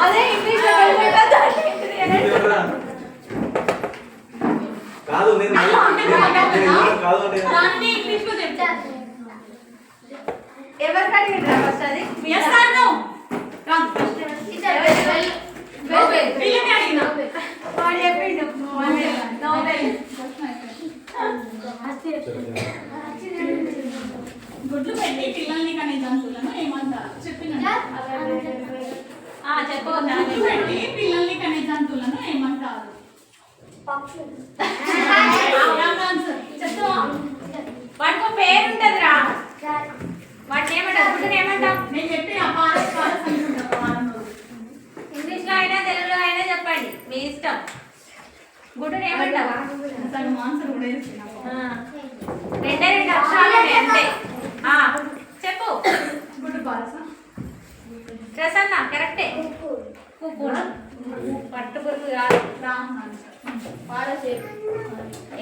అదే ఇంగ్లీష్ కాదు నేను కాదు అంటే ఇంగ్లీష్ లో చెప్తాను. ఎవరికి అడిగిండ్రా ఫస్ట్ అది? yes or no? Ram first వీళ్ళని అడిగినా వాడు చెప్పిండు నోబెల్. గుడ్లు పెట్టి పిల్లల్ని కనే జంతువులను ఏమంటారు చెప్పినా? చెప్పు. గుడ్లు పెట్టి పిల్లల్ని కనే జంతువులను ఏమంటారు? వాటికి పేరు ఉంటదిరా. వాటిని ఏమంటారు? గుడ్డుని ఏమంటాం? నేను చెప్పి ఇంగ్లీష్ లో అయినా తెలుగులో అయినా చెప్పండి, మీ ఇష్టం. గుడ్డుని ఏమంటాం? రెండే రెండు అక్షరాలు అంతే. చెప్పు. గుడ్డు పారస. ప్రసన్న కరెక్టే. పట్టుకురు కాదు.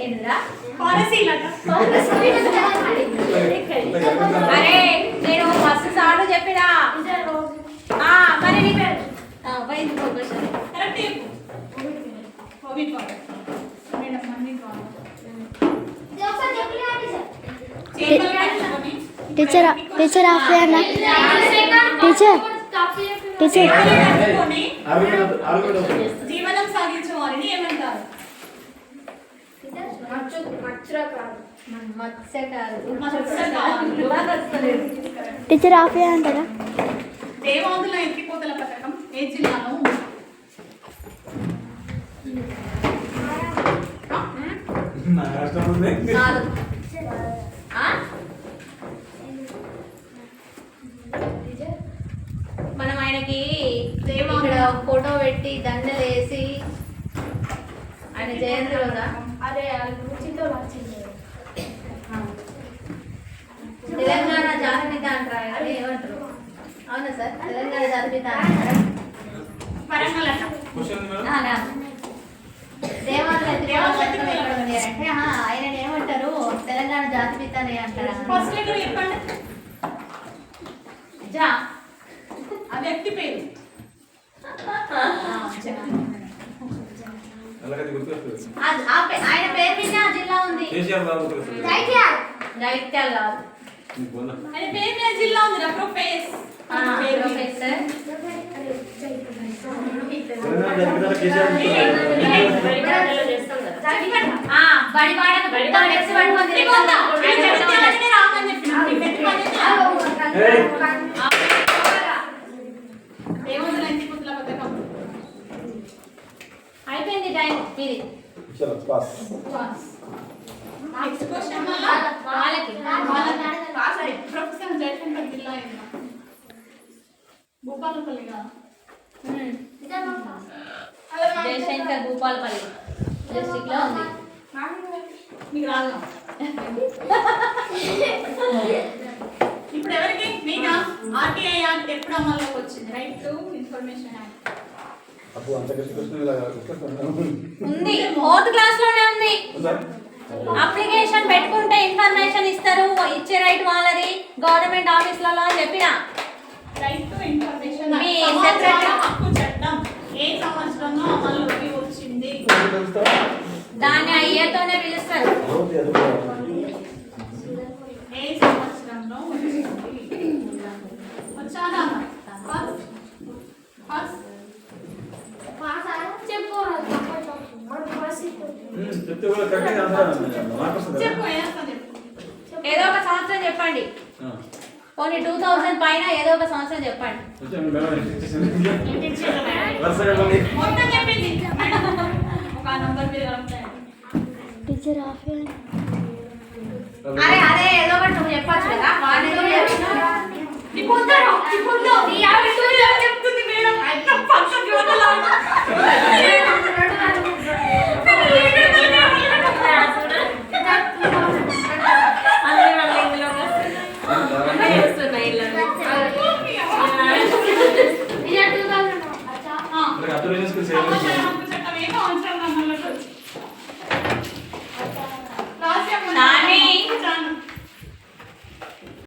ఏంద్రా అరే నేను ఫస్ట్ సార్లు చెప్పినా మరి నీ పేరు teacher teacher offline teacher teacher జీవనం సాగించే వారిని ఏమంటారు? టీచర్ ఆఫ్లైన్ అంటారా? దేవాదుల ఎత్తిపోతల పథకం ఏ జిల్లాలో ఉంది? మనం ఆయనకి ఇక్కడ ఫోటో పెట్టి దండలు వేసి ఆయన జయంతి రోజా తెలంగాణ జాతిపిత అంటారు. అది ఏమంటారు? అవునా సార్, తెలంగాణ జాతిపిత అంటారా? దేవాలయ అంటే ఆయన ఏమంటారు? తెలంగాణ జాతిపిత అని అంటారా? జా ఆ వ్యక్తి పేరు ఆయన పేరు మీద ఆ జిల్లా ఉంది. జైత్యాల కాదు, ఆయన పేరు మీద జిల్లా ఉంది. ప్రొఫెసర్ బడి అయిపోయింది టైం మీది. ప్రొఫెసర్ జయశంకర్ జిల్లా భూపాలపల్లి కాదు, జయశంకర్ భూపాలపల్లి డిస్ట్రిక్ట్ లో ఉంది. మీకు రాదు. ఇప్పుడు ఎవరికి? మీకా? ఆర్టీఐ యాక్ట్ ఎప్పుడు అమల్లోకి వచ్చింది? రైట్ టు ఇన్ఫర్మేషన్ యాక్ట్ ఉంది, 4th క్లాస్ లోనే ఉంది. అప్లికేషన్ పెట్టుకుంటే ఇన్ఫర్మేషన్ ఇస్తారు, ఇచ్చే రైట్ వాళ్ళది గవర్నమెంట్ ఆఫీసులలో అని చెప్పిన. రైట్ టు ఇన్ఫర్మేషన్ హక్కు చట్టం ఏ సంవత్సరంలో అమల్లోకి వచ్చింది? దాన్ని ఆ ఇయర్ తోనే పిలుస్తారు. ఏ సంవత్సరంలో వచ్చానా? ఏదో ఒక సంవత్సరం చెప్పండి. పోనీ 2000 పైన ఏదో ఒక సంవత్సరం చెప్పండి. మొత్తం చెప్పింది ఒక నంబర్ మీద టీచర్ ఆఫ్లైన్. అరే ఏదో ఒకటి నువ్వు చెప్పచ్చు కదా. వాడు ఏదో చెప్తుంది మేడం.